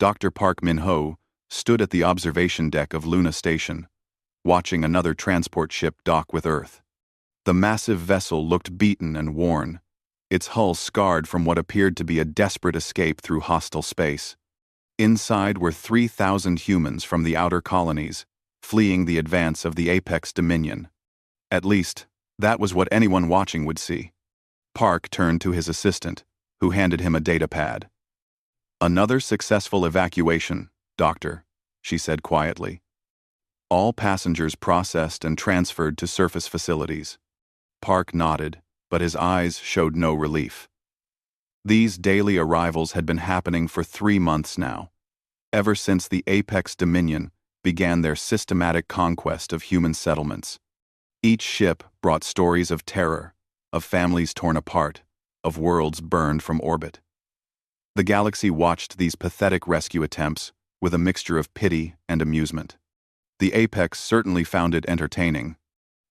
Dr. Park Min-ho stood at the observation deck of Luna Station, watching another transport ship dock with Earth. The massive vessel looked beaten and worn, its hull scarred from what appeared to be a desperate escape through hostile space. Inside were 3,000 humans from the outer colonies, fleeing the advance of the Apex Dominion. At least, that was what anyone watching would see. Park turned to his assistant, who handed him a data pad. "Another successful evacuation, Doctor," she said quietly. "All passengers processed and transferred to surface facilities." Park nodded, but his eyes showed no relief. These daily arrivals had been happening for 3 months now, ever since the Apex Dominion began their systematic conquest of human settlements. Each ship brought stories of terror, of families torn apart, of worlds burned from orbit. The galaxy watched these pathetic rescue attempts with a mixture of pity and amusement. The Apex certainly found it entertaining.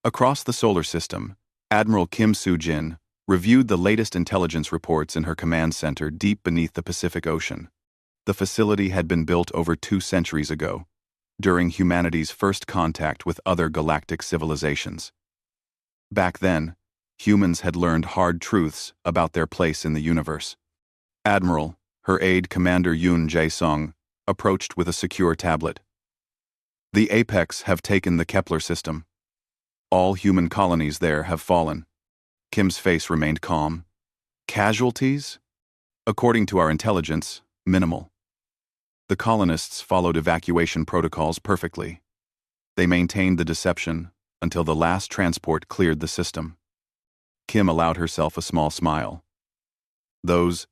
Across the solar system, Admiral Kim Soo-jin reviewed the latest intelligence reports in her command center deep beneath the Pacific Ocean. The facility had been built over 2 centuries ago, during humanity's first contact with other galactic civilizations. Back then, humans had learned hard truths about their place in the universe. Admiral, her aide Commander Yoon Jae-sung, approached with a secure tablet. "The Apex have taken the Kepler system. All human colonies there have fallen." Kim's face remained calm. "Casualties?" "According to our intelligence, minimal." The colonists followed evacuation protocols perfectly. They maintained the deception until the last transport cleared the system. Kim allowed herself a small smile. Those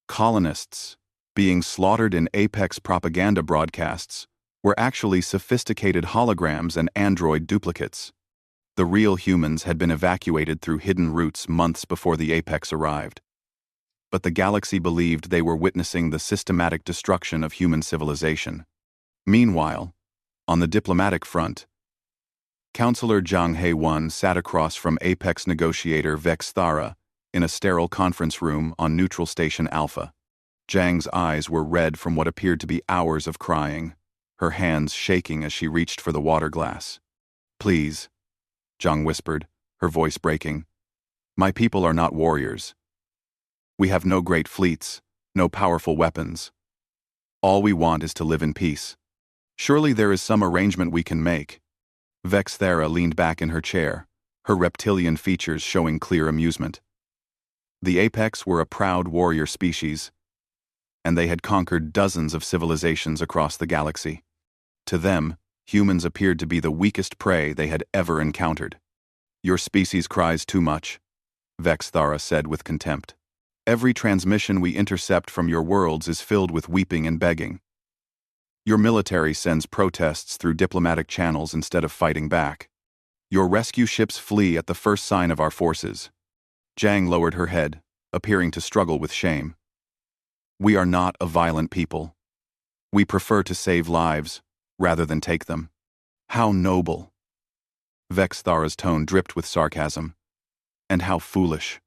colonists being slaughtered in Apex propaganda broadcasts were actually sophisticated holograms and android duplicates. The real humans had been evacuated through hidden routes months before the Apex arrived. But the galaxy believed they were witnessing the systematic destruction of human civilization. Meanwhile, on the diplomatic front, Counselor Jang Hae-won sat across from Apex negotiator Vex Thara in a sterile conference room on Neutral Station Alpha. Jang's eyes were red from what appeared to be hours of crying, her hands shaking as she reached for the water glass. "Please," Jang whispered, her voice breaking. "My people are not warriors. We have no great fleets, no powerful weapons. All we want is to live in peace. Surely there is some arrangement we can make." Vex Thara leaned back in her chair, her reptilian features showing clear amusement. The Apex were a proud warrior species, and they had conquered dozens of civilizations across the galaxy. To them, humans appeared to be the weakest prey they had ever encountered. "Your species cries too much," Vex Thara said with contempt. "Every transmission we intercept from your worlds is filled with weeping and begging. Your military sends protests through diplomatic channels instead of fighting back. Your rescue ships flee at the first sign of our forces." Jang lowered her head, appearing to struggle with shame. "We are not a violent people. We prefer to save lives, rather than take them." "How noble!" Vex Thara's tone dripped with sarcasm. "And how foolish.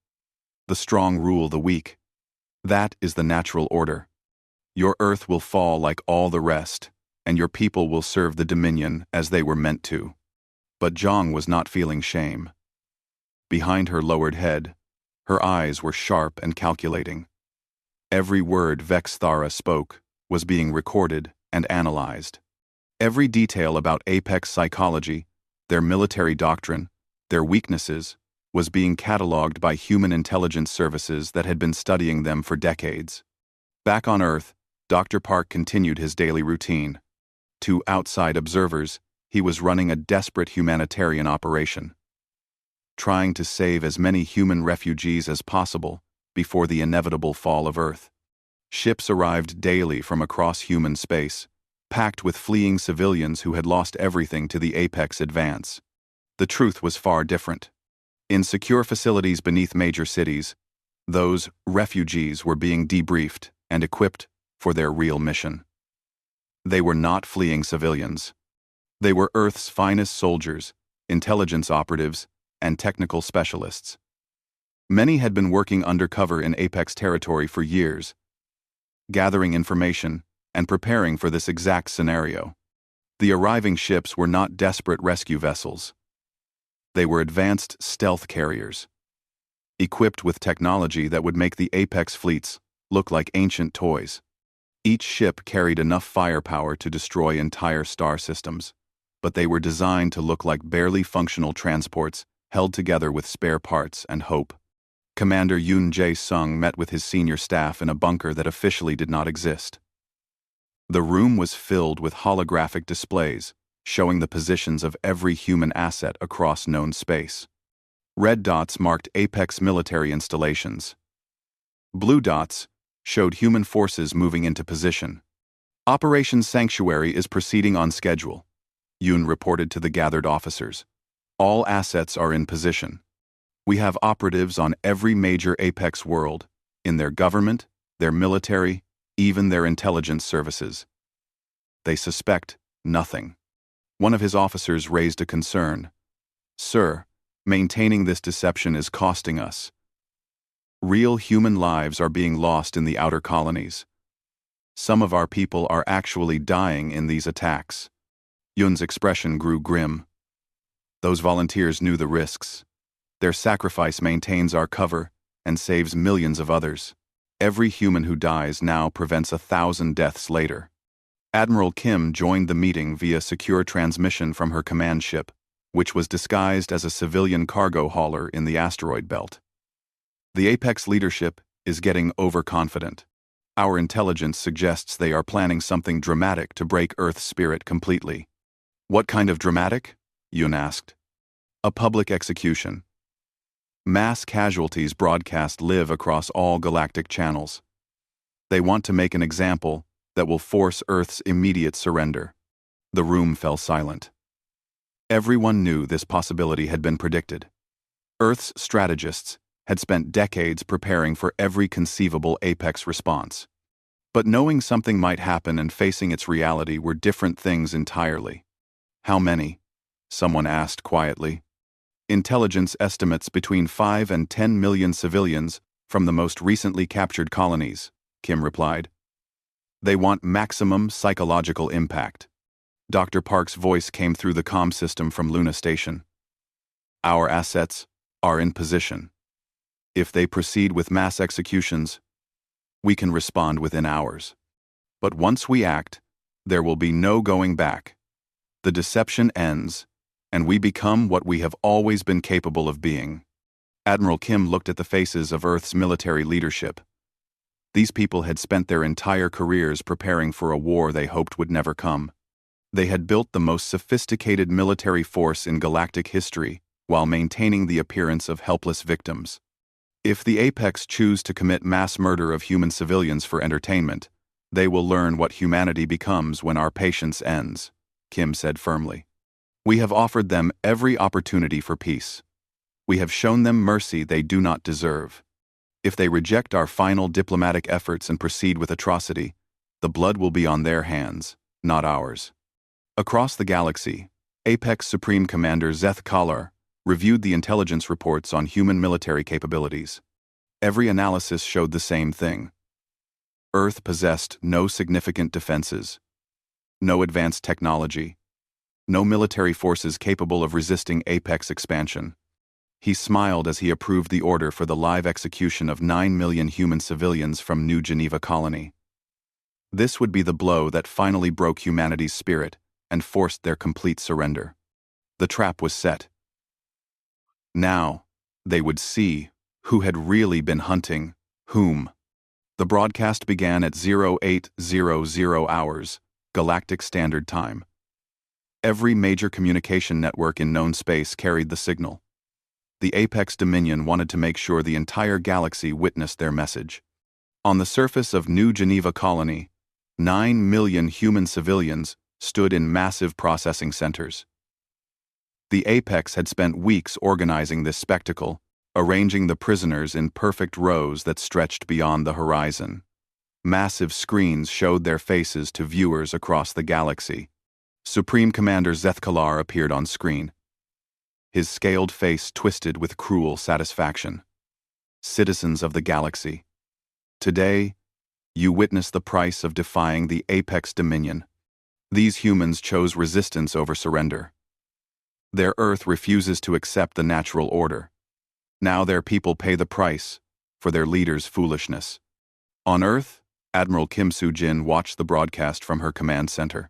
The strong rule the weak. That is the natural order. Your Earth will fall like all the rest, and your people will serve the Dominion as they were meant to." But Jang was not feeling shame. Behind her lowered head, her eyes were sharp and calculating. Every word Vex Thara spoke was being recorded and analyzed. Every detail about Apex psychology, their military doctrine, their weaknesses, was being catalogued by human intelligence services that had been studying them for decades. Back on Earth, Dr. Park continued his daily routine. To outside observers, he was running a desperate humanitarian operation, trying to save as many human refugees as possible before the inevitable fall of Earth. Ships arrived daily from across human space, packed with fleeing civilians who had lost everything to the Apex advance. The truth was far different. In secure facilities beneath major cities, those refugees were being debriefed and equipped for their real mission. They were not fleeing civilians. They were Earth's finest soldiers, intelligence operatives, and technical specialists. Many had been working undercover in Apex territory for years, gathering information and preparing for this exact scenario. The arriving ships were not desperate rescue vessels. They were advanced stealth carriers, equipped with technology that would make the apex fleets look like ancient toys. Each ship carried enough firepower to destroy entire star systems, but they were designed to look like barely functional transports held together with spare parts and hope. Commander Yoon Jae-sung met with his senior staff in a bunker that officially did not exist. The room was filled with holographic displays showing the positions of every human asset across known space. Red dots marked apex military installations. Blue dots showed human forces moving into position. Operation Sanctuary is proceeding on schedule, Yoon reported to the gathered officers. All assets are in position. We have operatives on every major apex world, in their government, their military, even their intelligence services. They suspect nothing. One of his officers raised a concern. Sir, maintaining this deception is costing us. Real human lives are being lost in the outer colonies. Some of our people are actually dying in these attacks. Yoon's expression grew grim. Those volunteers knew the risks. Their sacrifice maintains our cover and saves millions of others. Every human who dies now prevents 1,000 deaths later. Admiral Kim joined the meeting via secure transmission from her command ship, which was disguised as a civilian cargo hauler in the asteroid belt. The Apex leadership is getting overconfident. Our intelligence suggests they are planning something dramatic to break Earth's spirit completely. What kind of dramatic? Yoon asked. A public execution. Mass casualties broadcast live across all galactic channels. They want to make an example that will force Earth's immediate surrender. The room fell silent. Everyone knew this possibility had been predicted. Earth's strategists had spent decades preparing for every conceivable apex response. But knowing something might happen and facing its reality were different things entirely. How many? Someone asked quietly. Intelligence estimates between 5 and 10 million civilians from the most recently captured colonies, Kim replied. They want maximum psychological impact. Dr. Park's voice came through the comm system from Luna Station. Our assets are in position. If they proceed with mass executions, we can respond within hours. But once we act, there will be no going back. The deception ends, and we become what we have always been capable of being. Admiral Kim looked at the faces of Earth's military leadership. These people had spent their entire careers preparing for a war they hoped would never come. They had built the most sophisticated military force in galactic history while maintaining the appearance of helpless victims. If the Apex choose to commit mass murder of human civilians for entertainment, they will learn what humanity becomes when our patience ends, Kim said firmly. We have offered them every opportunity for peace. We have shown them mercy they do not deserve. If they reject our final diplomatic efforts and proceed with atrocity, the blood will be on their hands, not ours. Across the galaxy, Apex Supreme Commander Zeth Kalar reviewed the intelligence reports on human military capabilities. Every analysis showed the same thing. Earth possessed no significant defenses, no advanced technology, no military forces capable of resisting Apex expansion. He smiled as he approved the order for the live execution of 9 million human civilians from New Geneva Colony. This would be the blow that finally broke humanity's spirit and forced their complete surrender. The trap was set. Now, they would see who had really been hunting whom. The broadcast began at 0800 hours, Galactic Standard Time. Every major communication network in known space carried the signal. The Apex Dominion wanted to make sure the entire galaxy witnessed their message. On the surface of New Geneva Colony, 9 million human civilians stood in massive processing centers. The Apex had spent weeks organizing this spectacle, arranging the prisoners in perfect rows that stretched beyond the horizon. Massive screens showed their faces to viewers across the galaxy. Supreme Commander Zeth Kalar appeared on screen. His scaled face twisted with cruel satisfaction. Citizens of the galaxy, today, You witness the price of defying the apex dominion. These humans chose resistance over surrender. Their Earth refuses to accept the natural order. Now their people pay the price for their leaders' foolishness. On Earth, Admiral Kim Soo-jin watched the broadcast from her command center.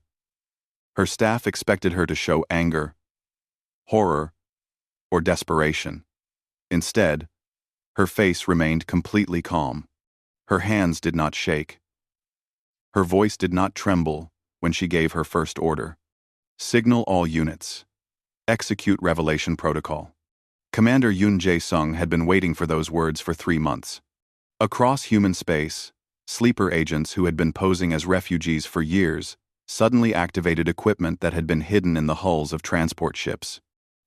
Her staff expected her to show anger, horror, or desperation. Instead, her face remained completely calm. Her hands did not shake. Her voice did not tremble when she gave her first order. Signal all units. Execute Revelation Protocol. Commander Yoon Jae-sung had been waiting for those words for 3 months. Across human space, sleeper agents who had been posing as refugees for years suddenly activated equipment that had been hidden in the hulls of transport ships.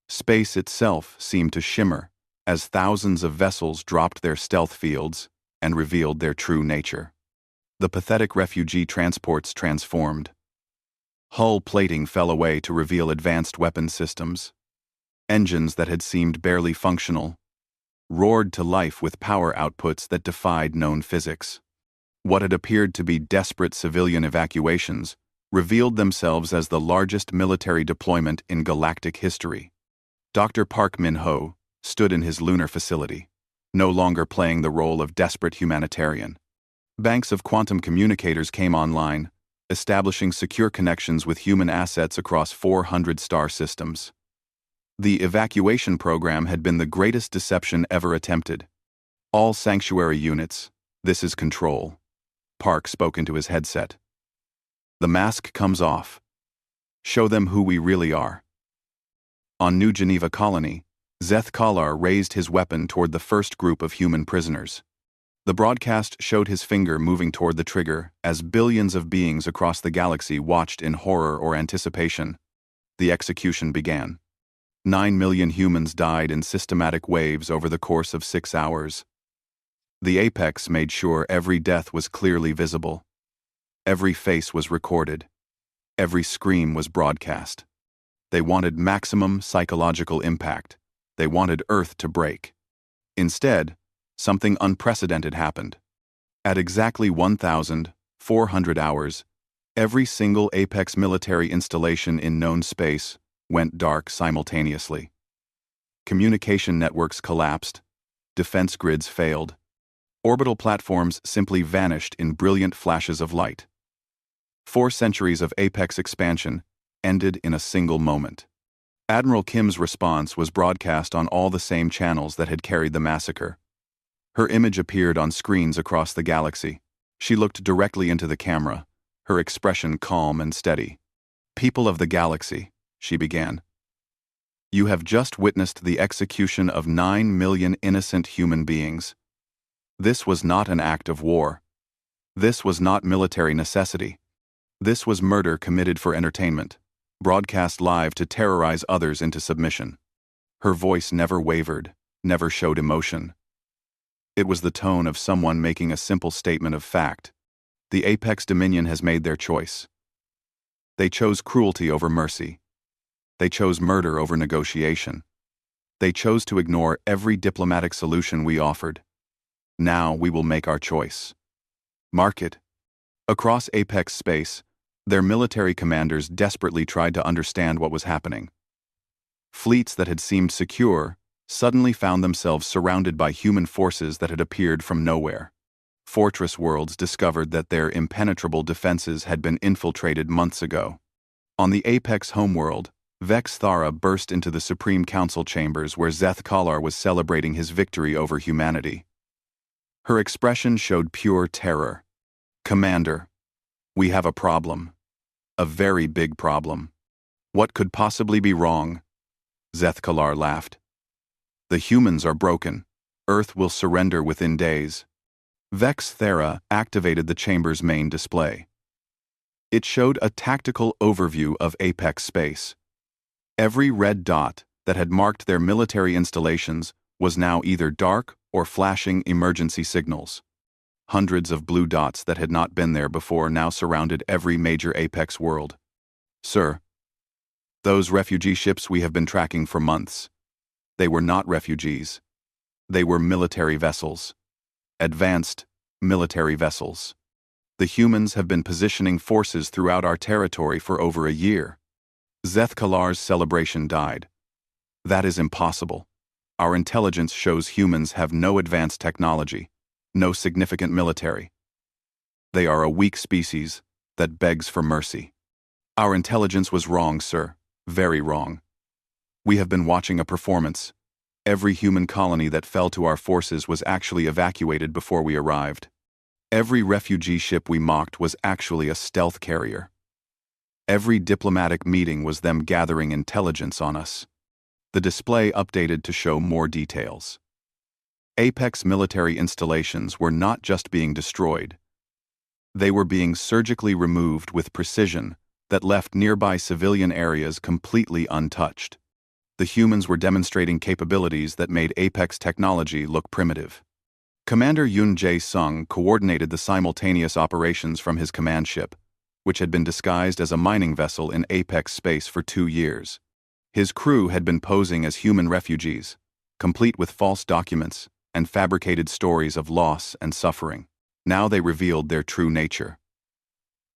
Space itself seemed to shimmer as thousands of vessels dropped their stealth fields and revealed their true nature. The pathetic refugee transports transformed. Hull plating fell away to reveal advanced weapon systems. Engines that had seemed barely functional roared to life with power outputs that defied known physics. What had appeared to be desperate civilian evacuations revealed themselves as the largest military deployment in galactic history. Dr. Park Min-ho stood in his lunar facility, no longer playing the role of desperate humanitarian. Banks of quantum communicators came online, establishing secure connections with human assets across 400 star systems. The evacuation program had been the greatest deception ever attempted. All sanctuary units, this is control. Park spoke into his headset. The mask comes off. Show them who we really are. On New Geneva Colony, Zeth Kalar raised his weapon toward the first group of human prisoners. The broadcast showed his finger moving toward the trigger as billions of beings across the galaxy watched in horror or anticipation. The execution began. 9 million humans died in systematic waves over the course of 6 hours. The apex made sure every death was clearly visible. Every face was recorded. Every scream was broadcast. They wanted maximum psychological impact. They wanted Earth to break. Instead, something unprecedented happened. At exactly 1,400 hours, every single apex military installation in known space went dark simultaneously. Communication networks collapsed. Defense grids failed. Orbital platforms simply vanished in brilliant flashes of light. 4 centuries of apex expansion ended in a single moment. Admiral Kim's response was broadcast on all the same channels that had carried the massacre. Her image appeared on screens across the galaxy. She looked directly into the camera, her expression calm and steady. "People of the galaxy," she began. "You have just witnessed the execution of 9 million innocent human beings. This was not an act of war. This was not military necessity. This was murder committed for entertainment, broadcast live to terrorize others into submission." Her voice never wavered, never showed emotion. It was the tone of someone making a simple statement of fact. The apex dominion has made their choice. They chose cruelty over mercy. They chose murder over negotiation. They chose to ignore every diplomatic solution we offered. Now we will make our choice. Mark it. Across apex space, their military commanders desperately tried to understand what was happening. Fleets that had seemed secure suddenly found themselves surrounded by human forces that had appeared from nowhere. Fortress worlds discovered that their impenetrable defenses had been infiltrated months ago. On the apex homeworld, Vex Thara burst into the Supreme Council chambers where Zeth Kalar was celebrating his victory over humanity. Her expression showed pure terror. "Commander, we have a problem. A very big problem. What could possibly be wrong?" Zeth Kalar laughed. "The humans are broken. Earth will surrender within days." Vex Thara activated the chamber's main display. It showed a tactical overview of apex space. Every red dot that had marked their military installations was now either dark or flashing emergency signals. Hundreds of blue dots that had not been there before now surrounded every major apex world. "Sir, those refugee ships we have been tracking for months. They were not refugees. They were military vessels. Advanced military vessels." The humans have been positioning forces throughout our territory for over a year. Zeth Kalar's celebration died. That is impossible. Our intelligence shows humans have no advanced technology, no significant military. They are a weak species that begs for mercy. Our intelligence was wrong, sir. Very wrong. We have been watching a performance. Every human colony that fell to our forces was actually evacuated before we arrived. Every refugee ship we mocked was actually a stealth carrier. Every diplomatic meeting was them gathering intelligence on us. The display updated to show more details. Apex military installations were not just being destroyed. They were being surgically removed with precision that left nearby civilian areas completely untouched. The humans were demonstrating capabilities that made Apex technology look primitive. Commander Yun Jae-sung coordinated the simultaneous operations from his command ship, which had been disguised as a mining vessel in Apex space for 2 years. His crew had been posing as human refugees, complete with false documents and fabricated stories of loss and suffering. Now they revealed their true nature.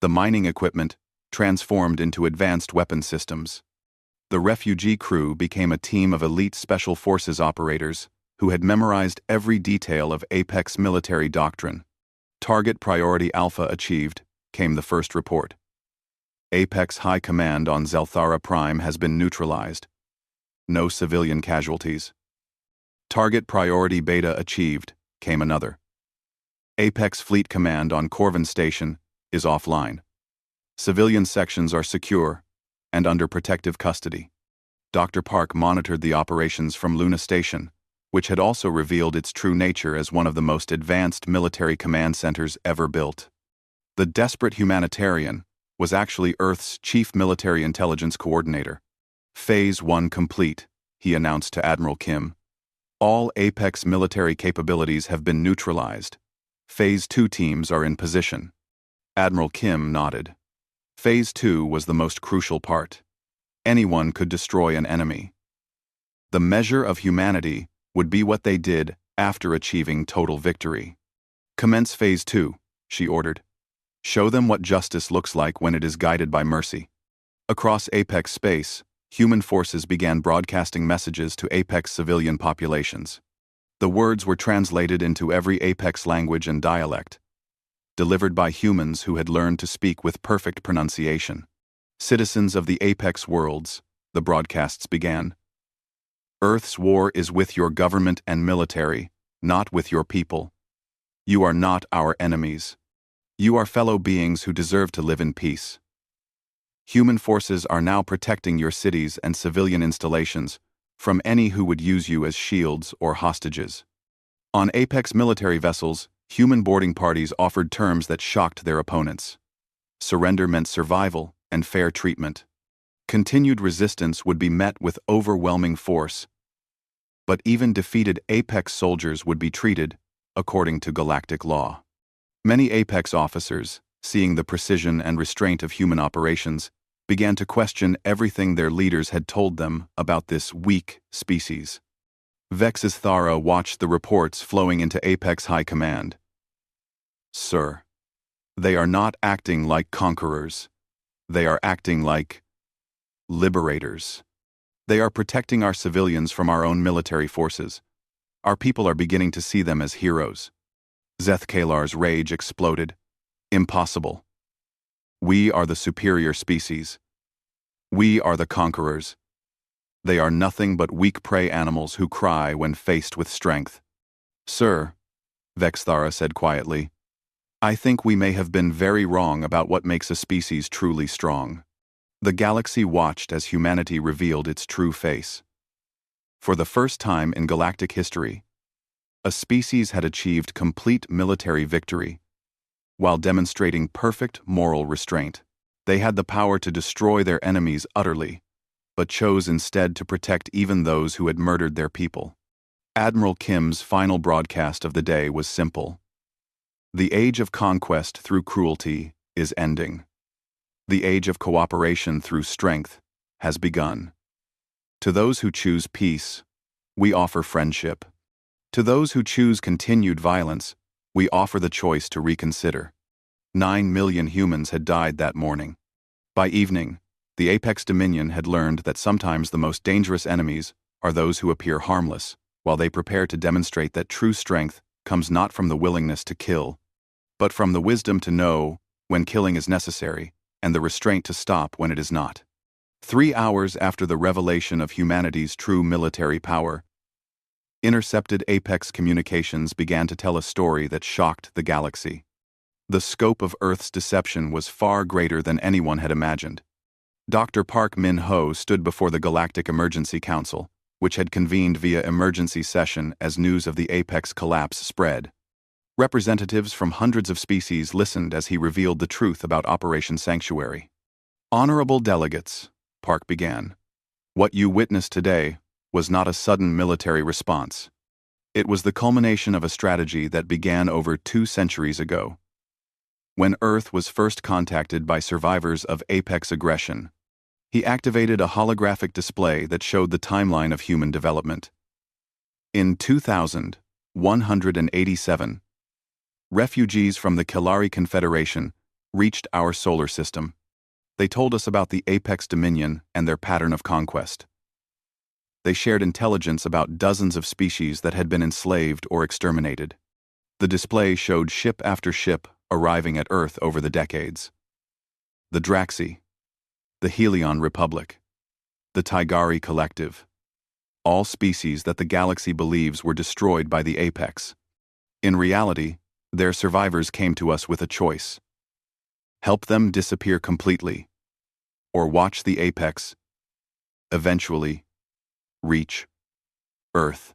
The mining equipment transformed into advanced weapon systems. The refugee crew became a team of elite special forces operators who had memorized every detail of Apex military doctrine. Target Priority Alpha achieved, came the first report. Apex High Command on Zelthara Prime has been neutralized. No civilian casualties. Target Priority Beta achieved, came another. Apex Fleet Command on Corvin Station is offline. Civilian sections are secure and under protective custody. Dr. Park monitored the operations from Luna Station, which had also revealed its true nature as one of the most advanced military command centers ever built. The desperate humanitarian was actually Earth's chief military intelligence coordinator. Phase 1 complete, he announced to Admiral Kim. All Apex military capabilities have been neutralized. Phase 2 teams are in position. Admiral Kim nodded. Phase 2 was the most crucial part. Anyone could destroy an enemy. The measure of humanity would be what they did after achieving total victory. Commence Phase 2, she ordered. Show them what justice looks like when it is guided by mercy. Across Apex space, human forces began broadcasting messages to Apex civilian populations. The words were translated into every Apex language and dialect, delivered by humans who had learned to speak with perfect pronunciation. Citizens of the Apex worlds, the broadcasts began. Earth's war is with your government and military, not with your people. You are not our enemies. You are fellow beings who deserve to live in peace. Human forces are now protecting your cities and civilian installations from any who would use you as shields or hostages. On Apex military vessels, human boarding parties offered terms that shocked their opponents. Surrender meant survival and fair treatment. Continued resistance would be met with overwhelming force. But even defeated Apex soldiers would be treated according to galactic law. Many Apex officers, seeing the precision and restraint of human operations, began to question everything their leaders had told them about this weak species. Vex's Thara watched the reports flowing into Apex High Command. Sir, they are not acting like conquerors. They are acting like liberators. They are protecting our civilians from our own military forces. Our people are beginning to see them as heroes. Zeth Kalar's rage exploded. Impossible. We are the superior species. We are the conquerors. They are nothing but weak prey animals who cry when faced with strength. Sir, Vexthara said quietly, I think we may have been very wrong about what makes a species truly strong. The galaxy watched as humanity revealed its true face. For the first time in galactic history, a species had achieved complete military victory. While demonstrating perfect moral restraint, they had the power to destroy their enemies utterly, but chose instead to protect even those who had murdered their people. Admiral Kim's final broadcast of the day was simple. The age of conquest through cruelty is ending. The age of cooperation through strength has begun. To those who choose peace, we offer friendship. To those who choose continued violence, we offer the choice to reconsider. 9 million humans had died that morning. By evening, the Apex Dominion had learned that sometimes the most dangerous enemies are those who appear harmless, while they prepare to demonstrate that true strength comes not from the willingness to kill, but from the wisdom to know when killing is necessary and the restraint to stop when it is not. 3 hours after the revelation of humanity's true military power, intercepted Apex communications began to tell a story that shocked the galaxy. The scope of Earth's deception was far greater than anyone had imagined. Dr. Park Min-ho stood before the Galactic Emergency Council, which had convened via emergency session as news of the Apex collapse spread. Representatives from hundreds of species listened as he revealed the truth about Operation Sanctuary. Honorable delegates, Park began, what you witnessed today was not a sudden military response. It was the culmination of a strategy that began over 2 centuries ago. When Earth was first contacted by survivors of Apex aggression, he activated a holographic display that showed the timeline of human development. In 2187, refugees from the Kelari Confederation reached our solar system. They told us about the Apex Dominion and their pattern of conquest. They shared intelligence about dozens of species that had been enslaved or exterminated. The display showed ship after ship arriving at Earth over the decades. The Draxi, the Helion Republic, the Tigari Collective, all species that the galaxy believes were destroyed by the Apex. In reality, their survivors came to us with a choice. Help them disappear completely, or watch the Apex eventually reach Earth.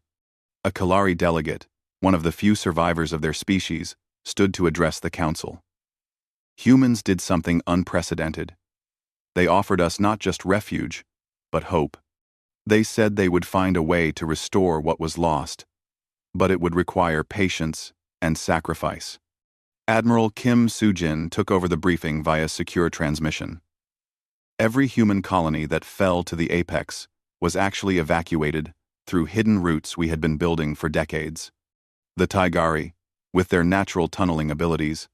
A Kelari delegate, one of the few survivors of their species, stood to address the council. Humans did something unprecedented. They offered us not just refuge, but hope. They said they would find a way to restore what was lost, but it would require patience and sacrifice. Admiral Kim Soo-jin took over the briefing via secure transmission. Every human colony that fell to the Apex was actually evacuated through hidden routes we had been building for decades. The Tigari, with their natural tunneling abilities,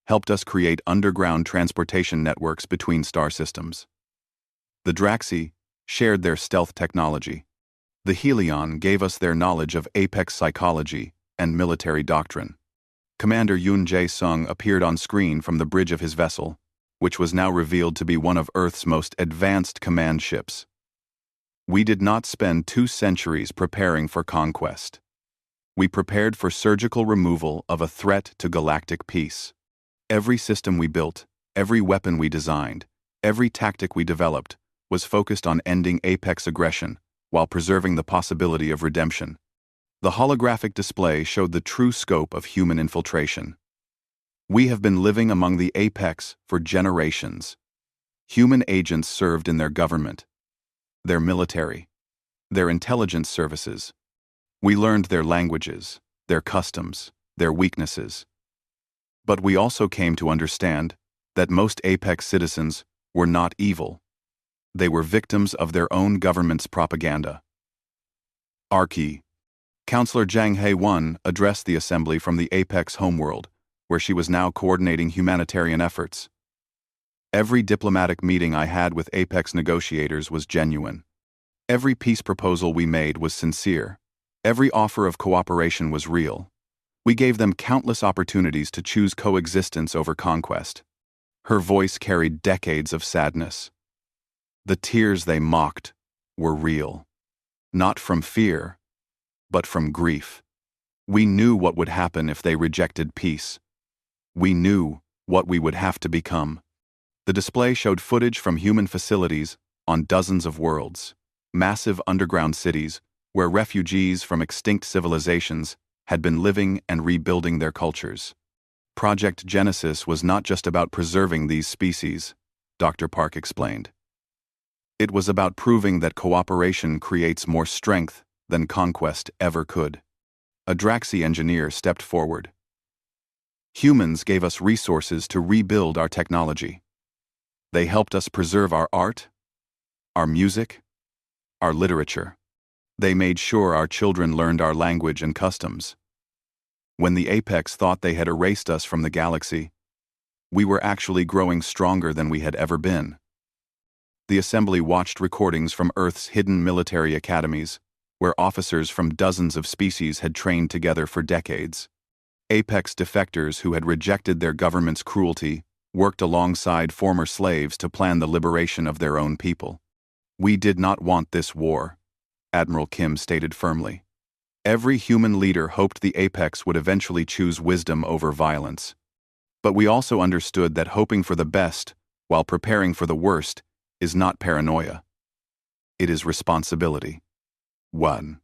helped us create underground transportation networks between star systems. The Draxi shared their stealth technology. The Helion gave us their knowledge of Apex psychology and military doctrine. Commander Yoon Jae-sung appeared on screen from the bridge of his vessel, which was now revealed to be one of Earth's most advanced command ships. We did not spend 2 centuries preparing for conquest. We prepared for surgical removal of a threat to galactic peace. Every system we built, every weapon we designed, every tactic we developed was focused on ending Apex aggression while preserving the possibility of redemption. The holographic display showed the true scope of human infiltration. We have been living among the Apex for generations. Human agents served in their government, their military, their intelligence services. We learned their languages, their customs, their weaknesses. But we also came to understand that most Apex citizens were not evil. They were victims of their own government's propaganda. Archie. Counselor Jang Hae-won addressed the assembly from the Apex homeworld, where she was now coordinating humanitarian efforts. Every diplomatic meeting I had with Apex negotiators was genuine. Every peace proposal we made was sincere. Every offer of cooperation was real. We gave them countless opportunities to choose coexistence over conquest. Her voice carried decades of sadness. The tears they mocked were real. Not from fear, but from grief. We knew what would happen if they rejected peace. We knew what we would have to become. The display showed footage from human facilities on dozens of worlds, massive underground cities where refugees from extinct civilizations had been living and rebuilding their cultures. Project Genesis was not just about preserving these species, Dr. Park explained. It was about proving that cooperation creates more strength than conquest ever could. A Draxi engineer stepped forward. Humans gave us resources to rebuild our technology. They helped us preserve our art, our music, our literature. They made sure our children learned our language and customs. When the Apex thought they had erased us from the galaxy, We were actually growing stronger than we had ever been. The assembly watched recordings from Earth's hidden military academies, where officers from dozens of species had trained together for decades. Apex defectors who had rejected their government's cruelty worked alongside former slaves to plan the liberation of their own people. "We did not want this war," Admiral Kim stated firmly. Every human leader hoped the Apex would eventually choose wisdom over violence. But we also understood that hoping for the best, while preparing for the worst, is not paranoia. It is responsibility. 1.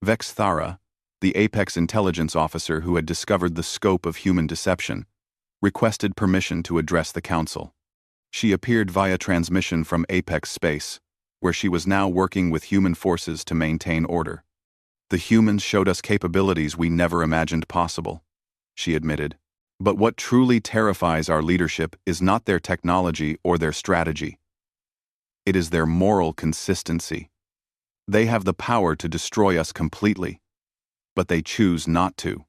Vex Thara, the Apex intelligence officer who had discovered the scope of human deception, requested permission to address the Council. She appeared via transmission from Apex space, where she was now working with human forces to maintain order. "The humans showed us capabilities we never imagined possible," she admitted. "But what truly terrifies our leadership is not their technology or their strategy. It is their moral consistency. They have the power to destroy us completely, but they choose not to.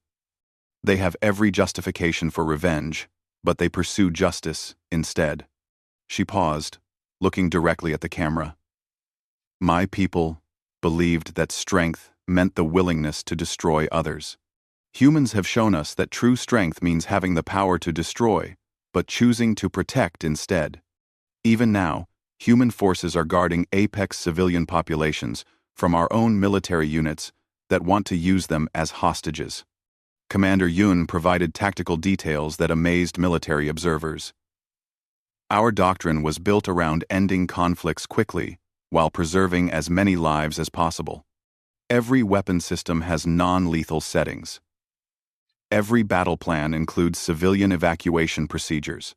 They have every justification for revenge, but they pursue justice instead." She paused, looking directly at the camera. "My people believed that strength meant the willingness to destroy others. Humans have shown us that true strength means having the power to destroy, but choosing to protect instead. Even now, human forces are guarding Apex civilian populations from our own military units that want to use them as hostages." Commander Yun provided tactical details that amazed military observers. "Our doctrine was built around ending conflicts quickly, while preserving as many lives as possible. Every weapon system has non-lethal settings. Every battle plan includes civilian evacuation procedures.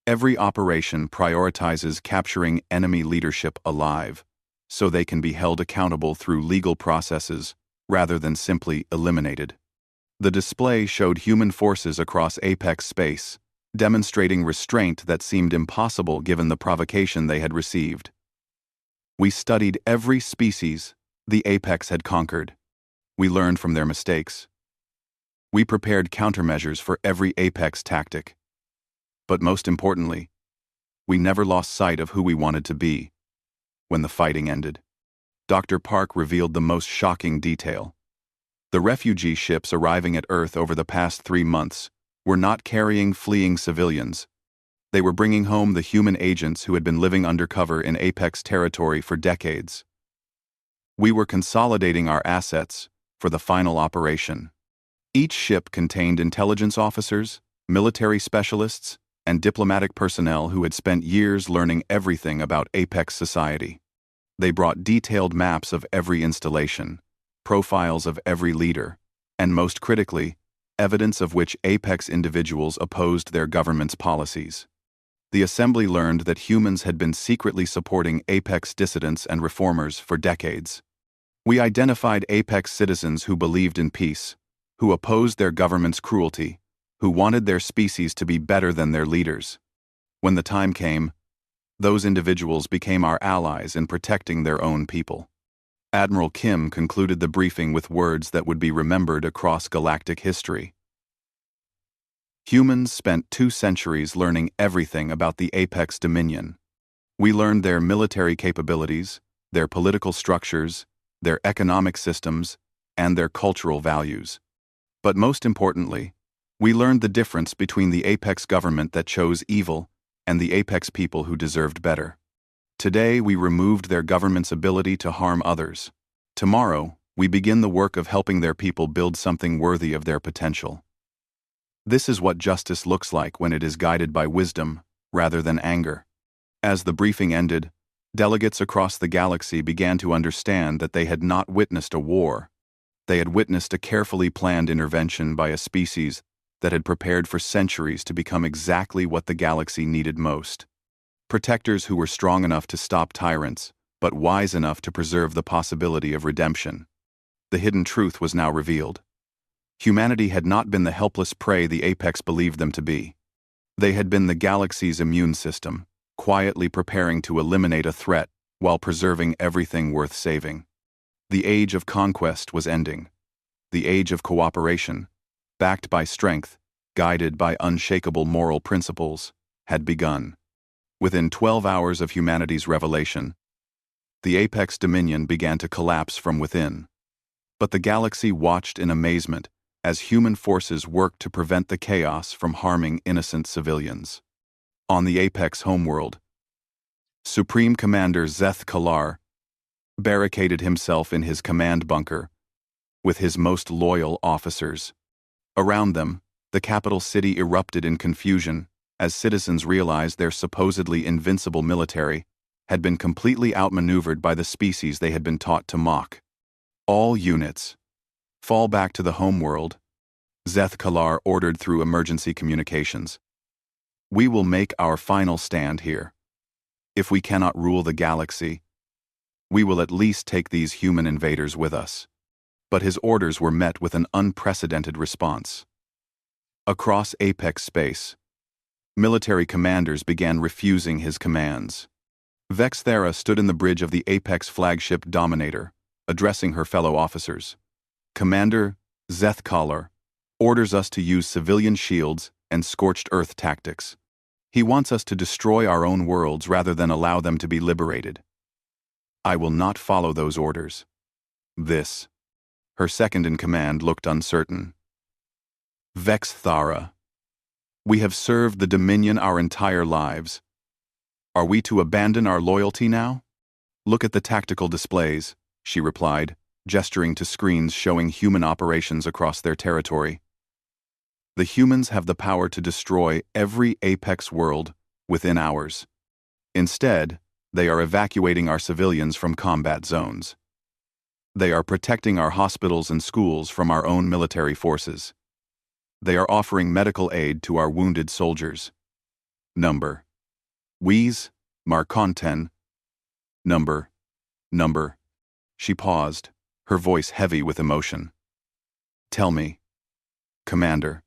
Every operation prioritizes capturing enemy leadership alive, so they can be held accountable through legal processes rather than simply eliminated." The display showed human forces across Apex space, demonstrating restraint that seemed impossible given the provocation they had received. "We studied every species the Apex had conquered. We learned from their mistakes. We prepared countermeasures for every Apex tactic. But most importantly, we never lost sight of who we wanted to be." When the fighting ended, Dr. Park revealed the most shocking detail. The refugee ships arriving at Earth over the past 3 months were not carrying fleeing civilians. They were bringing home the human agents who had been living undercover in Apex territory for decades. "We were consolidating our assets for the final operation." Each ship contained intelligence officers, military specialists, and diplomatic personnel who had spent years learning everything about Apex society. They brought detailed maps of every installation, profiles of every leader, and most critically, evidence of which Apex individuals opposed their government's policies. The assembly learned that humans had been secretly supporting Apex dissidents and reformers for decades. "We identified Apex citizens who believed in peace, who opposed their government's cruelty, who wanted their species to be better than their leaders. When the time came, those individuals became our allies in protecting their own people." Admiral Kim concluded the briefing with words that would be remembered across galactic history. "Humans spent 2 centuries learning everything about the Apex Dominion. We learned their military capabilities, their political structures, their economic systems, and their cultural values. But most importantly, we learned the difference between the Apex government that chose evil and the Apex people who deserved better. Today we removed their government's ability to harm others. Tomorrow, we begin the work of helping their people build something worthy of their potential. This is what justice looks like when it is guided by wisdom rather than anger." As the briefing ended, delegates across the galaxy began to understand that they had not witnessed a war. They had witnessed a carefully planned intervention by a species that had prepared for centuries to become exactly what the galaxy needed most. Protectors who were strong enough to stop tyrants, but wise enough to preserve the possibility of redemption. The hidden truth was now revealed. Humanity had not been the helpless prey the Apex believed them to be. They had been the galaxy's immune system, quietly preparing to eliminate a threat while preserving everything worth saving. The age of conquest was ending. The age of cooperation, backed by strength, guided by unshakable moral principles, had begun. Within 12 hours of humanity's revelation, the Apex Dominion began to collapse from within. But the galaxy watched in amazement as human forces worked to prevent the chaos from harming innocent civilians. On the Apex homeworld, Supreme Commander Zeth Kalar barricaded himself in his command bunker with his most loyal officers. Around them, the capital city erupted in confusion as citizens realized their supposedly invincible military had been completely outmaneuvered by the species they had been taught to mock. All units, fall back to the homeworld, Zeth Kalar ordered through emergency communications. We will make our final stand here. If we cannot rule the galaxy, we will at least take these human invaders with us. But his orders were met with an unprecedented response. Across Apex space, military commanders began refusing his commands. Vexthera stood in the bridge of the Apex flagship Dominator, addressing her fellow officers. Commander Zeth Kalar orders us to use civilian shields and scorched earth tactics. He wants us to destroy our own worlds rather than allow them to be liberated. I will not follow those orders. This. Her second-in-command looked uncertain. Vexthara. We have served the Dominion our entire lives. Are we to abandon our loyalty now? Look at the tactical displays, she replied, gesturing to screens showing human operations across their territory. The humans have the power to destroy every Apex world within hours. Instead, they are evacuating our civilians from combat zones. They are protecting our hospitals and schools from our own military forces. They are offering medical aid to our wounded soldiers. Number. Wheeze, Marconten. Number. She paused, her voice heavy with emotion. Tell me, Commander,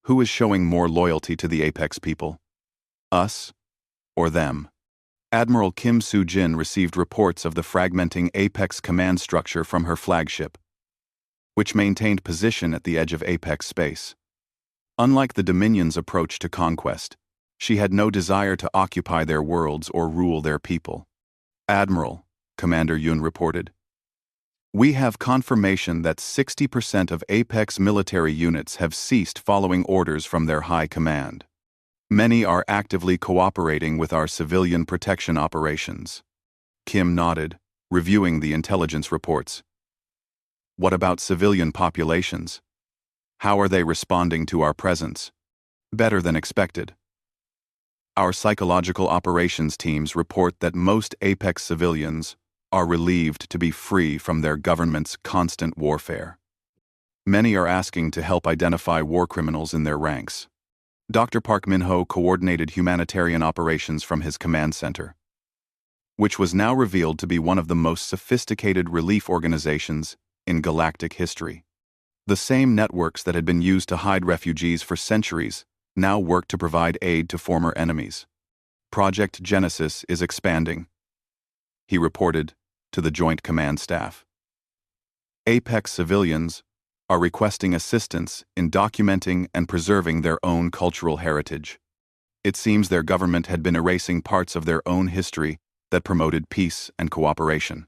who is showing more loyalty to the Apex people? Us or them? Admiral Kim Soo-jin received reports of the fragmenting Apex command structure from her flagship, which maintained position at the edge of Apex space. Unlike the Dominion's approach to conquest, she had no desire to occupy their worlds or rule their people. Admiral, Commander Yun reported, we have confirmation that 60% of Apex military units have ceased following orders from their high command. Many are actively cooperating with our civilian protection operations. Kim nodded, reviewing the intelligence reports. What about civilian populations? How are they responding to our presence? Better than expected. Our psychological operations teams report that most Apex civilians are relieved to be free from their government's constant warfare. Many are asking to help identify war criminals in their ranks. Dr. Park Min-ho coordinated humanitarian operations from his command center, which was now revealed to be one of the most sophisticated relief organizations in galactic history. The same networks that had been used to hide refugees for centuries now work to provide aid to former enemies. Project Genesis is expanding, he reported to the Joint Command Staff. Apex civilians are requesting assistance in documenting and preserving their own cultural heritage. It seems their government had been erasing parts of their own history that promoted peace and cooperation.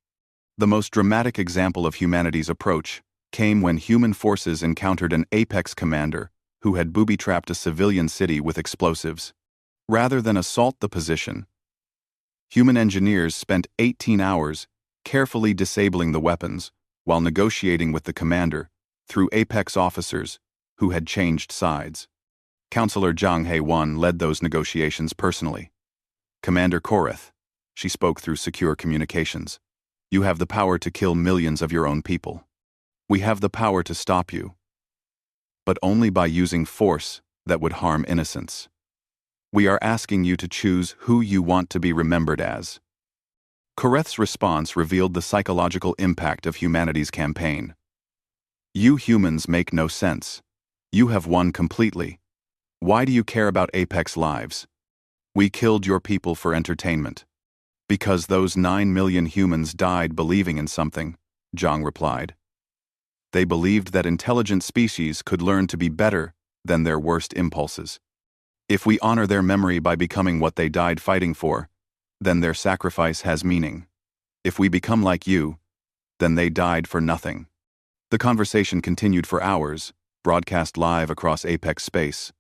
The most dramatic example of humanity's approach came when human forces encountered an Apex commander who had booby-trapped a civilian city with explosives. Rather than assault the position, human engineers spent 18 hours carefully disabling the weapons while negotiating with the commander through Apex officers who had changed sides. Counselor Jang Hae-won led those negotiations personally. Commander Koreth, she spoke through secure communications, you have the power to kill millions of your own people. We have the power to stop you, but only by using force that would harm innocents. We are asking you to choose who you want to be remembered as. Koreth's response revealed the psychological impact of humanity's campaign. You humans make no sense. You have won completely. Why do you care about Apex lives? We killed your people for entertainment. Because those 9 million humans died believing in something, Zhang replied. They believed that intelligent species could learn to be better than their worst impulses. If we honor their memory by becoming what they died fighting for, then their sacrifice has meaning. If we become like you, then they died for nothing. The conversation continued for hours, broadcast live across Apex space.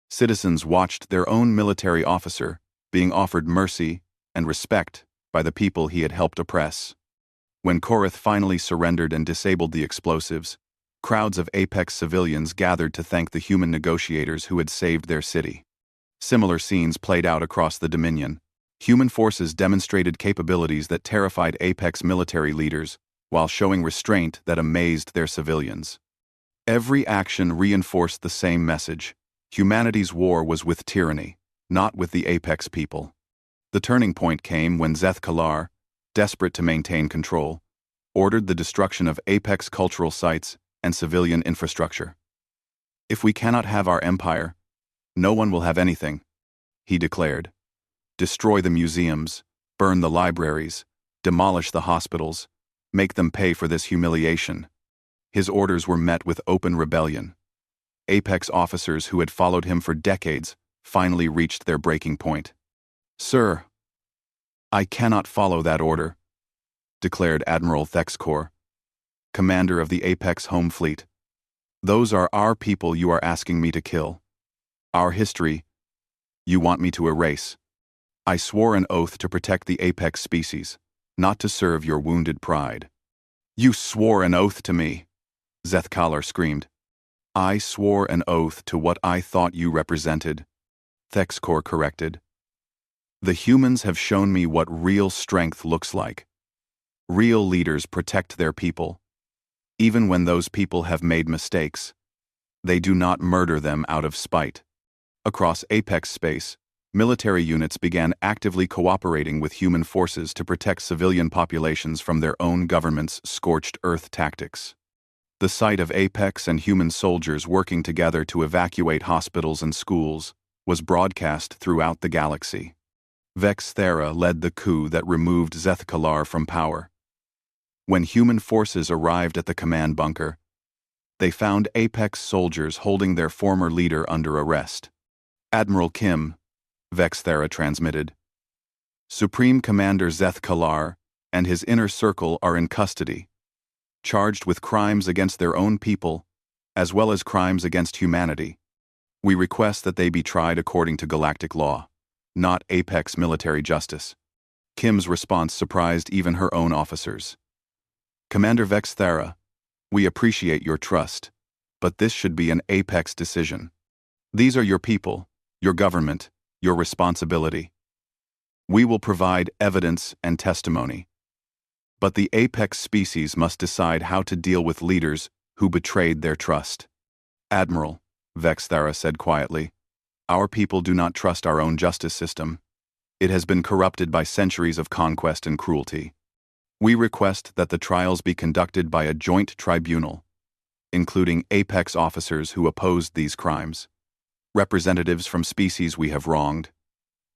Citizens watched their own military officer being offered mercy and respect by the people he had helped oppress. When Korath finally surrendered and disabled the explosives, crowds of Apex civilians gathered to thank the human negotiators who had saved their city. Similar scenes played out across the Dominion. Human forces demonstrated capabilities that terrified Apex military leaders, while showing restraint that amazed their civilians. Every action reinforced the same message: humanity's war was with tyranny, not with the Apex people. The turning point came when Zeth Kalar, desperate to maintain control, ordered the destruction of Apex cultural sites and civilian infrastructure. "If we cannot have our empire, no one will have anything," he declared. "Destroy the museums, burn the libraries, demolish the hospitals, make them pay for this humiliation." His orders were met with open rebellion. Apex officers who had followed him for decades finally reached their breaking point. "Sir, I cannot follow that order," declared Admiral Thexkor, commander of the Apex Home Fleet. "Those are our people you are asking me to kill. Our history you want me to erase. I swore an oath to protect the Apex species, not to serve your wounded pride." "You swore an oath to me," Zeth Kalar screamed. "I swore an oath to what I thought you represented," Thexkor corrected. "The humans have shown me what real strength looks like. Real leaders protect their people. Even when those people have made mistakes, they do not murder them out of spite." Across Apex space, military units began actively cooperating with human forces to protect civilian populations from their own government's scorched earth tactics. The sight of Apex and human soldiers working together to evacuate hospitals and schools was broadcast throughout the galaxy. Vex Thera led the coup that removed Zeth Kalar from power. When human forces arrived at the command bunker, they found Apex soldiers holding their former leader under arrest. "Admiral Kim," Vex Thera transmitted, "Supreme Commander Zeth Kalar and his inner circle are in custody, charged with crimes against their own people, as well as crimes against humanity. We request that they be tried according to galactic law, not Apex military justice." Kim's response surprised even her own officers. "Commander Vex Thera, we appreciate your trust, but this should be an Apex decision. These are your people, your government, your responsibility. We will provide evidence and testimony. But the Apex species must decide how to deal with leaders who betrayed their trust." "Admiral," Vex Thera said quietly, "our people do not trust our own justice system. It has been corrupted by centuries of conquest and cruelty. We request that the trials be conducted by a joint tribunal, including Apex officers who opposed these crimes, representatives from species we have wronged,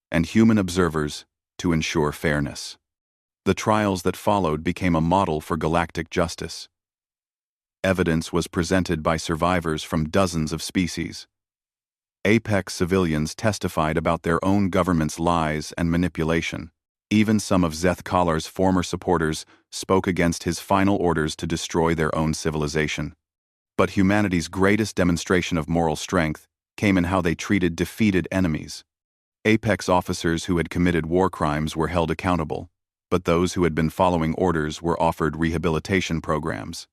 and human observers to ensure fairness." The trials that followed became a model for galactic justice. Evidence was presented by survivors from dozens of species. Apex civilians testified about their own government's lies and manipulation. Even some of Zeth Kalar's former supporters spoke against his final orders to destroy their own civilization. But humanity's greatest demonstration of moral strength came in how they treated defeated enemies. Apex officers who had committed war crimes were held accountable, but those who had been following orders were offered rehabilitation programs.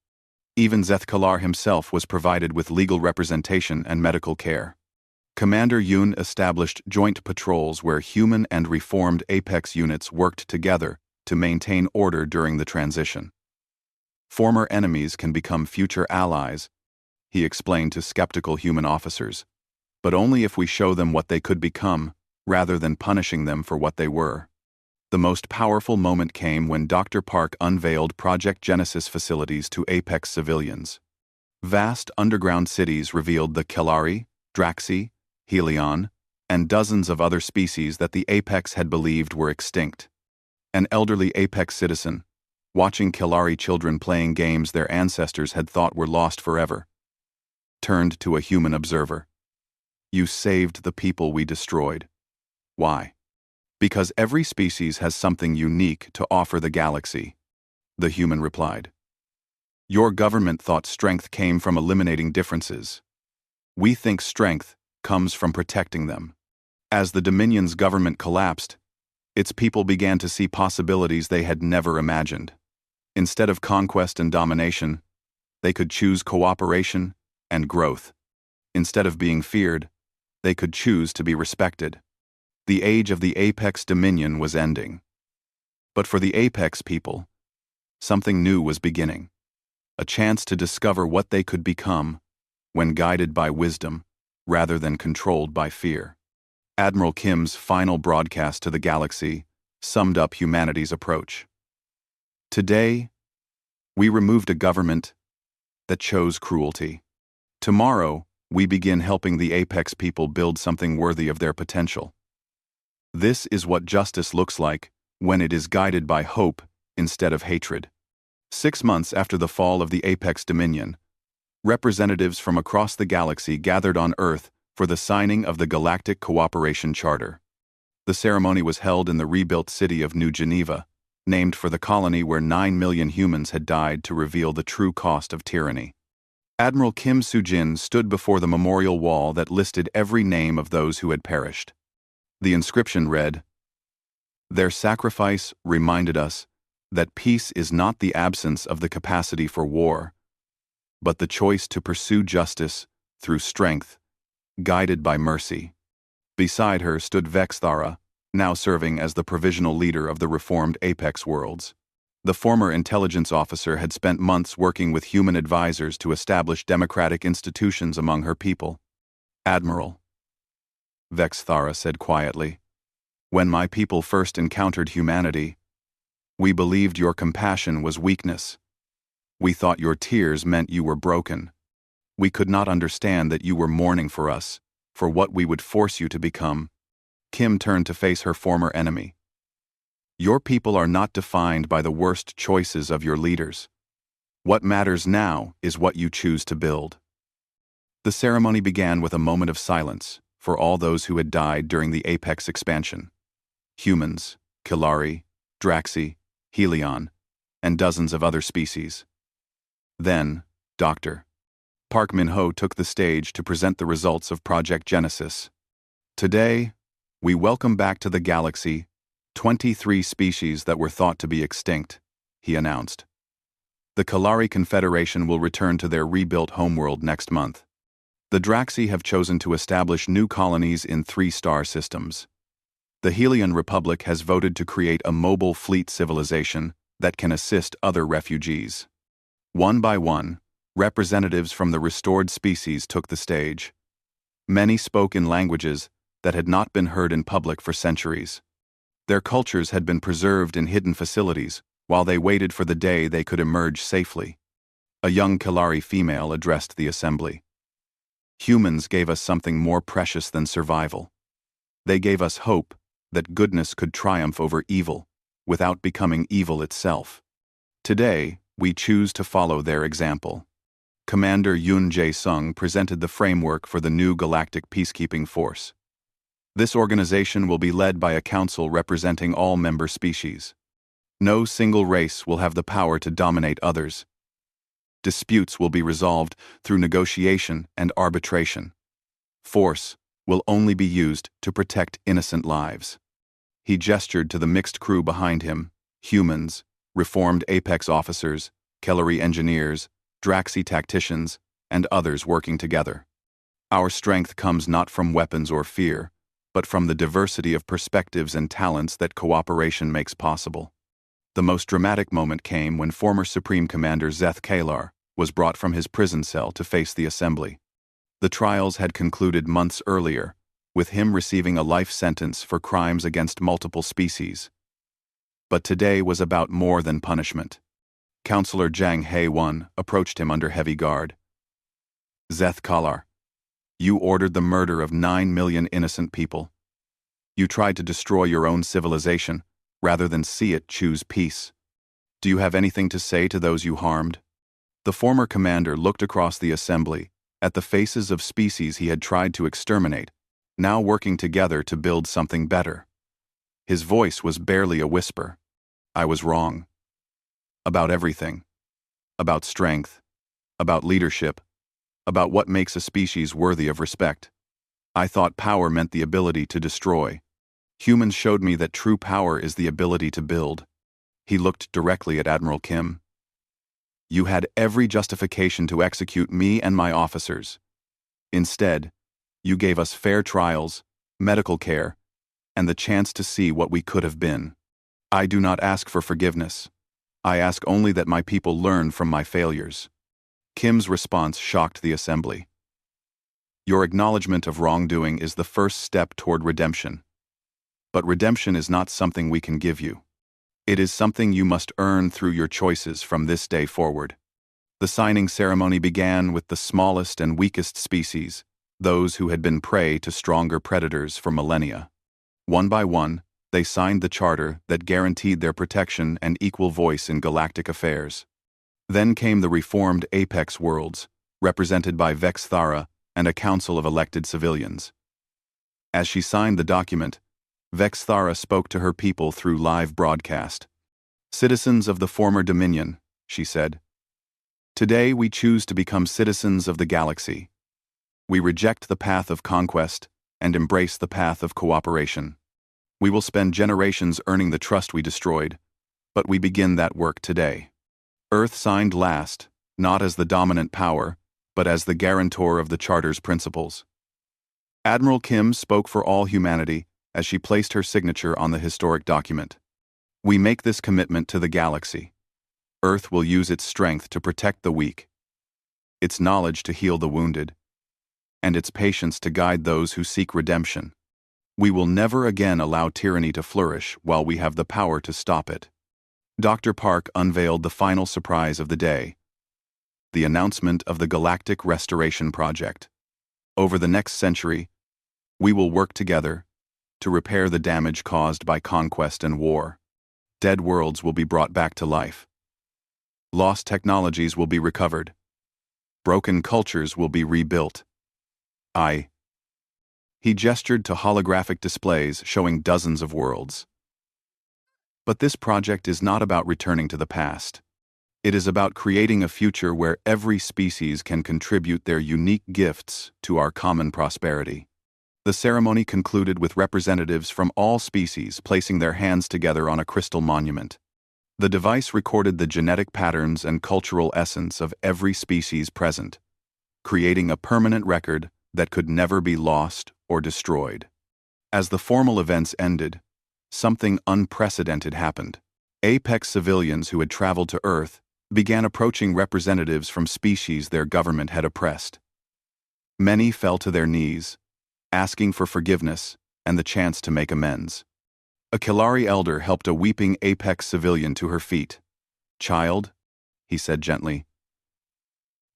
Even Zeth Kalar himself was provided with legal representation and medical care. Commander Yoon established joint patrols where human and reformed Apex units worked together to maintain order during the transition. "Former enemies can become future allies," he explained to skeptical human officers, "but only if we show them what they could become, rather than punishing them for what they were." The most powerful moment came when Dr. Park unveiled Project Genesis facilities to Apex civilians. Vast underground cities revealed the Kelari, Draxi, Helion, and dozens of other species that the Apex had believed were extinct. An elderly Apex citizen, watching Kelari children playing games their ancestors had thought were lost forever, turned to a human observer. You saved the people we destroyed. Why? Because every species has something unique to offer the galaxy, the human replied. Your government thought strength came from eliminating differences. We think strength comes from protecting them. As the Dominion's government collapsed, its people began to see possibilities they had never imagined. Instead of conquest and domination, they could choose cooperation and growth. Instead of being feared, they could choose to be respected. The age of the Apex Dominion was ending. But for the Apex people, something new was beginning. A chance to discover what they could become when guided by wisdom rather than controlled by fear. Admiral Kim's final broadcast to the galaxy summed up humanity's approach. Today, we removed a government that chose cruelty. Tomorrow, we begin helping the Apex people build something worthy of their potential. This is what justice looks like when it is guided by hope instead of hatred. 6 months after the fall of the Apex Dominion, representatives from across the galaxy gathered on Earth for the signing of the Galactic Cooperation Charter. The ceremony was held in the rebuilt city of New Geneva, named for the colony where 9 million humans had died to reveal the true cost of tyranny. Admiral Kim Soo-jin stood before the memorial wall that listed every name of those who had perished. The inscription read, "Their sacrifice reminded us that peace is not the absence of the capacity for war, but the choice to pursue justice through strength, guided by mercy." Beside her stood Vexthara, now serving as the provisional leader of the reformed Apex worlds. The former intelligence officer had spent months working with human advisors to establish democratic institutions among her people. "Admiral," Vexthara said quietly, "when my people first encountered humanity, we believed your compassion was weakness. We thought your tears meant you were broken. We could not understand that you were mourning for us, for what we would force you to become." Kim turned to face her former enemy. "Your people are not defined by the worst choices of your leaders. What matters now is what you choose to build." The ceremony began with a moment of silence for all those who had died during the Apex expansion. Humans, Kilari, Draxi, Helion, and dozens of other species. Then, Dr. Park Min-ho took the stage to present the results of Project Genesis. "Today, we welcome back to the galaxy 23 species that were thought to be extinct," he announced. "The Kilari Confederation will return to their rebuilt homeworld next month. The Draxi have chosen to establish new colonies in 3-star systems. The Helion Republic has voted to create a mobile fleet civilization that can assist other refugees." One by one, representatives from the restored species took the stage. Many spoke in languages that had not been heard in public for centuries. Their cultures had been preserved in hidden facilities while they waited for the day they could emerge safely. A young Kilari female addressed the assembly. "Humans gave us something more precious than survival. They gave us hope that goodness could triumph over evil without becoming evil itself. Today, we choose to follow their example." Commander Yoon Jae-sung presented the framework for the new Galactic Peacekeeping Force. This organization will be led by a council representing all member species. No single race will have the power to dominate others. Disputes will be resolved through negotiation and arbitration. Force will only be used to protect innocent lives. He gestured to the mixed crew behind him, humans, reformed Apex officers, Kilari engineers, Draxi tacticians, and others working together. "Our strength comes not from weapons or fear, but from the diversity of perspectives and talents that cooperation makes possible." The most dramatic moment came when former Supreme Commander Zeth Kalar was brought from his prison cell to face the assembly. The trials had concluded months earlier, with him receiving a life sentence for crimes against multiple species. But today was about more than punishment. Counselor Jang Hae-won approached him under heavy guard. "Zeth Kalar, you ordered the murder of 9 million innocent people. You tried to destroy your own civilization, rather than see it choose peace. Do you have anything to say to those you harmed?" The former commander looked across the assembly, at the faces of species he had tried to exterminate, now working together to build something better. His voice was barely a whisper. I was wrong. About everything. About strength. About leadership. About what makes a species worthy of respect. I thought power meant the ability to destroy. Humans showed me that true power is the ability to build. He looked directly at Admiral Kim. You had every justification to execute me and my officers. Instead, you gave us fair trials, medical care, and the chance to see what we could have been. I do not ask for forgiveness. I ask only that my people learn from my failures. Kim's response shocked the assembly. Your acknowledgement of wrongdoing is the first step toward redemption. But redemption is not something we can give you. It is something you must earn through your choices from this day forward. The signing ceremony began with the smallest and weakest species, those who had been prey to stronger predators for millennia. One by one, they signed the charter that guaranteed their protection and equal voice in galactic affairs. Then came the reformed Apex worlds, represented by Vex Thara and a council of elected civilians. As she signed the document, Vex Thara spoke to her people through live broadcast. Citizens of the former Dominion, she said. Today we choose to become citizens of the galaxy. We reject the path of conquest and embrace the path of cooperation. We will spend generations earning the trust we destroyed, but we begin that work today. Earth signed last, not as the dominant power, but as the guarantor of the Charter's principles. Admiral Kim spoke for all humanity as she placed her signature on the historic document. We make this commitment to the galaxy. Earth will use its strength to protect the weak, its knowledge to heal the wounded, and its patience to guide those who seek redemption. We will never again allow tyranny to flourish while we have the power to stop it. Dr. Park unveiled the final surprise of the day, the announcement of the Galactic Restoration Project. Over the next century, we will work together to repair the damage caused by conquest and war. Dead worlds will be brought back to life. Lost technologies will be recovered. Broken cultures will be rebuilt. He gestured to holographic displays showing dozens of worlds. But this project is not about returning to the past. It is about creating a future where every species can contribute their unique gifts to our common prosperity. The ceremony concluded with representatives from all species placing their hands together on a crystal monument. The device recorded the genetic patterns and cultural essence of every species present, creating a permanent record that could never be lost or destroyed. As the formal events ended, something unprecedented happened. Apex civilians who had traveled to Earth began approaching representatives from species their government had oppressed. Many fell to their knees, asking for forgiveness and the chance to make amends. A Kilari elder helped a weeping Apex civilian to her feet. "Child," he said gently,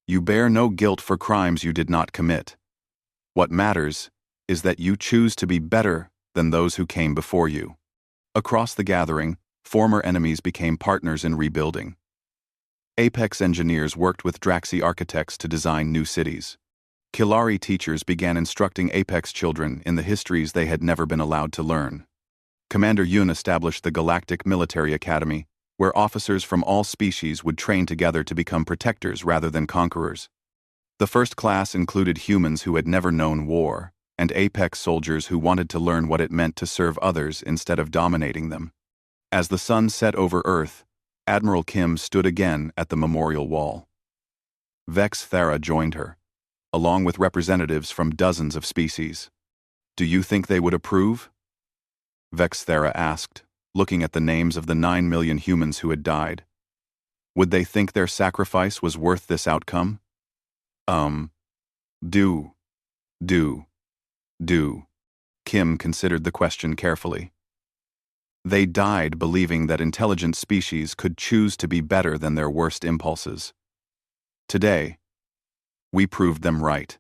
"you bear no guilt for crimes you did not commit. What matters is that you choose to be better than those who came before you." Across the gathering, former enemies became partners in rebuilding. Apex engineers worked with Draxi architects to design new cities. Kilari teachers began instructing Apex children in the histories they had never been allowed to learn. Commander Yun established the Galactic Military Academy, where officers from all species would train together to become protectors rather than conquerors. The first class included humans who had never known war, and Apex soldiers who wanted to learn what it meant to serve others instead of dominating them. As the sun set over Earth, Admiral Kim stood again at the memorial wall. Vex Thara joined her, along with representatives from dozens of species. "Do you think they would approve?" Vex Thara asked, looking at the names of the 9 million humans who had died. Would they think their sacrifice was worth this outcome? Do. Kim considered the question carefully. They died believing that intelligent species could choose to be better than their worst impulses. Today, we proved them right.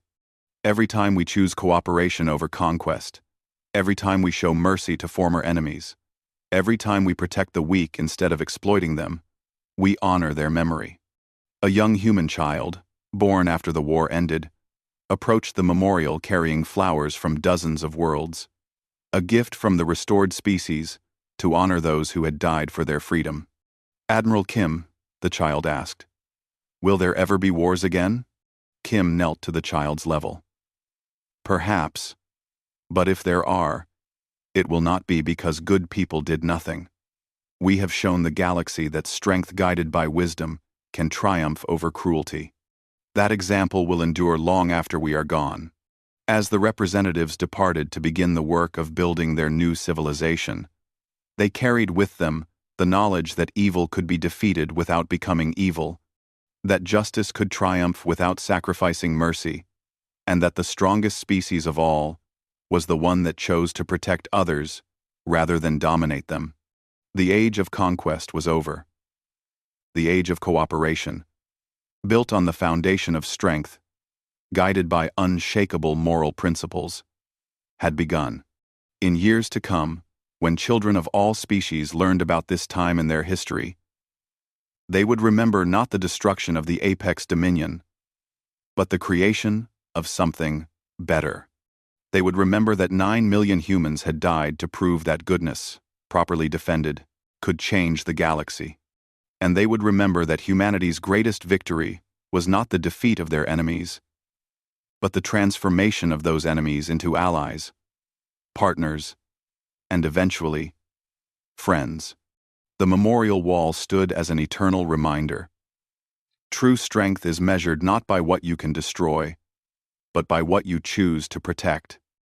Every time we choose cooperation over conquest, every time we show mercy to former enemies, every time we protect the weak instead of exploiting them, we honor their memory. A young human child, born after the war ended, approached the memorial carrying flowers from dozens of worlds, a gift from the restored species to honor those who had died for their freedom. "Admiral Kim," the child asked, "will there ever be wars again?" Kim knelt to the child's level. "Perhaps, but if there are, it will not be because good people did nothing. We have shown the galaxy that strength guided by wisdom can triumph over cruelty. That example will endure long after we are gone." As the representatives departed to begin the work of building their new civilization, they carried with them the knowledge that evil could be defeated without becoming evil, that justice could triumph without sacrificing mercy, and that the strongest species of all was the one that chose to protect others rather than dominate them. The age of conquest was over. The age of cooperation, built on the foundation of strength, guided by unshakable moral principles, had begun. In years to come, when children of all species learned about this time in their history, they would remember not the destruction of the apex dominion, but the creation of something better. They would remember that 9 million humans had died to prove that goodness, properly defended, could change the galaxy. And they would remember that humanity's greatest victory was not the defeat of their enemies, but the transformation of those enemies into allies, partners, and eventually, friends. The memorial wall stood as an eternal reminder. True strength is measured not by what you can destroy, but by what you choose to protect.